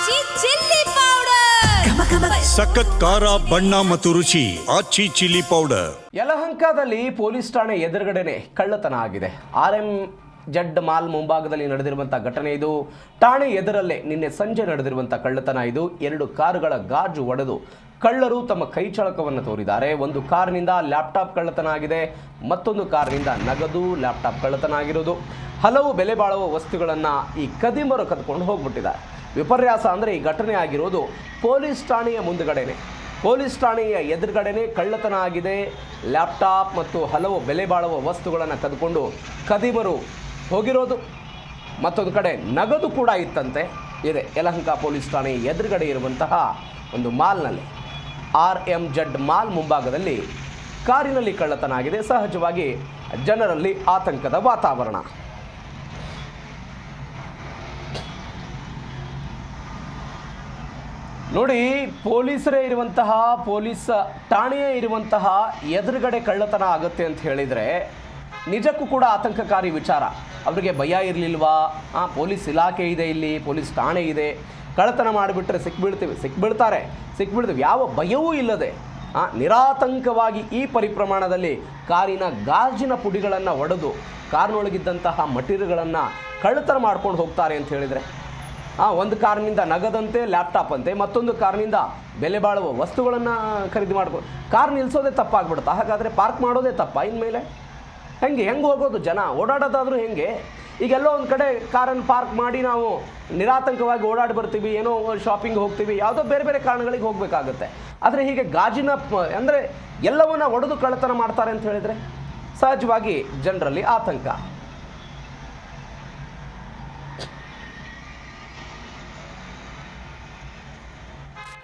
ಆಚಿ chilli powder ಸಖತ್ ಖಾರ ಬಣ್ಣ ಮತ್ತು ರುಚಿ ಆಚಿ ಚಿಲ್ಲಿ ಪೌಡರ್. ಯಲಹಂಕದಲ್ಲಿ ಪೊಲೀಸ್ ಠಾಣೆ ಎದುರುಗಡೆನೆ ಕಳ್ಳತನ ಆಗಿದೆ. RMZ ಮಾಲ್ ಮುಂಭಾಗದಲ್ಲಿ ನಡೆದಿರುವಂತಹ ಘಟನೆ ಇದು. ಠಾಣೆ ಎದುರಲ್ಲೇ ನಿನ್ನೆ ಸಂಜೆ ನಡೆದಿರುವಂತಹ ಕಳ್ಳತನ ಇದು. 2 ಕಾರುಗಳ ಗಾಜು ಒಡೆದು ಕಳ್ಳರು ತಮ್ಮ ಕೈ ಚಳಕವನ್ನು ತೋರಿದ್ದಾರೆ. ಒಂದು ಕಾರಿನಿಂದ ಲ್ಯಾಪ್ಟಾಪ್ ಕಳ್ಳತನ ಆಗಿದೆ, ಮತ್ತೊಂದು ಕಾರಿನಿಂದ ನಗದು ಲ್ಯಾಪ್ಟಾಪ್ ಕಳ್ಳತನ ಆಗಿರೋದು. ಹಲವು ಬೆಲೆ ಬಾಳುವ ವಸ್ತುಗಳನ್ನು ಈ ಕದಿಮರು ಕದ್ಕೊಂಡು ಹೋಗ್ಬಿಟ್ಟಿದ್ದಾರೆ. ವಿಪರ್ಯಾಸ ಅಂದರೆ ಈ ಘಟನೆ ಆಗಿರೋದು ಪೊಲೀಸ್ ಠಾಣೆಯ ಮುಂದುಗಡೆನೆ, ಪೊಲೀಸ್ ಠಾಣೆಯ ಎದುರುಗಡೆನೆ ಕಳ್ಳತನ ಆಗಿದೆ. ಲ್ಯಾಪ್ಟಾಪ್ ಮತ್ತು ಹಲವು ಬೆಲೆ ಬಾಳುವ ವಸ್ತುಗಳನ್ನು ಕದ್ಕೊಂಡು ಕದಿಮರು ಹೋಗಿರೋದು. ಮತ್ತೊಂದು ಕಡೆ ನಗದು ಕೂಡ ಇತ್ತಂತೆ. ಇದೆ ಯಲಹಂಕ ಪೊಲೀಸ್ ಠಾಣೆ ಎದುರುಗಡೆ ಇರುವಂತಹ ಒಂದು ಮಾಲ್ನಲ್ಲಿ, RMZ ಮಾಲ್ ಮುಂಭಾಗದಲ್ಲಿ ಕಾರಿನಲ್ಲಿ ಕಳ್ಳತನ ಆಗಿದೆ. ಸಹಜವಾಗಿ ಜನರಲ್ಲಿ ಆತಂಕದ ವಾತಾವರಣ. ನೋಡಿ, ಪೊಲೀಸರೇ ಇರುವಂತಹ, ಪೊಲೀಸ್ ಠಾಣೆಯೇ ಇರುವಂತಹ ಎದುರುಗಡೆ ಕಳ್ಳತನ ಆಗುತ್ತೆ ಅಂತ ಹೇಳಿದರೆ ನಿಜಕ್ಕೂ ಕೂಡ ಆತಂಕಕಾರಿ ವಿಚಾರ. ಅವರಿಗೆ ಭಯ ಇರಲಿಲ್ವಾ? ಪೊಲೀಸ್ ಇಲಾಖೆ ಇದೆ, ಇಲ್ಲಿ ಪೊಲೀಸ್ ಠಾಣೆ ಇದೆ, ಕಳ್ಳತನ ಮಾಡಿಬಿಟ್ರೆ ಸಿಕ್ಬಿಡ್ತಾರೆ. ಯಾವ ಭಯವೂ ಇಲ್ಲದೆ ನಿರಾತಂಕವಾಗಿ ಈ ಪರಿಪ್ರಮಾಣದಲ್ಲಿ ಕಾರಿನ ಗಾಜಿನ ಪುಡಿಗಳನ್ನು ಒಡೆದು ಕಾರ್ನೊಳಗಿದ್ದಂತಹ ಮಟೀರಿಯಲ್ಗಳನ್ನು ಕಳ್ಳತನ ಮಾಡ್ಕೊಂಡು ಹೋಗ್ತಾರೆ ಅಂತ ಹೇಳಿದರೆ, ಒಂದು ಕಾರಿನಿಂದ ನಗದಂತೆ ಲ್ಯಾಪ್ಟಾಪ್ ಅಂತೆ, ಮತ್ತೊಂದು ಕಾರಿನಿಂದ ಬೆಲೆ ಬಾಳುವ ವಸ್ತುಗಳನ್ನು ಖರೀದಿ ಮಾಡ್ಕೊಂಡು ಕಾರ್ ನಿಲ್ಲಿಸೋದೇ ತಪ್ಪಾಗ್ಬಿಡುತ್ತಾ? ಹಾಗಾದರೆ ಪಾರ್ಕ್ ಮಾಡೋದೇ ತಪ್ಪ? ಇನ್ಮೇಲೆ ಹೆಂಗೆ ಹೋಗೋದು? ಜನ ಓಡಾಡೋದಾದರೂ ಹೆಂಗೆ? ಈಗೆಲ್ಲೋ ಒಂದು ಕಡೆ ಕಾರನ್ನು ಪಾರ್ಕ್ ಮಾಡಿ ನಾವು ನಿರಾತಂಕವಾಗಿ ಓಡಾಡಿ ಬರ್ತೀವಿ, ಏನೋ ಶಾಪಿಂಗ್ ಹೋಗ್ತೀವಿ, ಯಾವುದೋ ಬೇರೆ ಬೇರೆ ಕಾರಣಗಳಿಗೆ ಹೋಗಬೇಕಾಗುತ್ತೆ. ಆದರೆ ಹೀಗೆ ಗಾಜಿನ ಅಂದರೆ ಎಲ್ಲವನ್ನ ಒಡೆದು ಕಳ್ಳತನ ಮಾಡ್ತಾರೆ ಅಂತ ಹೇಳಿದರೆ ಸಹಜವಾಗಿ ಜನರಲ್ಲಿ ಆತಂಕ.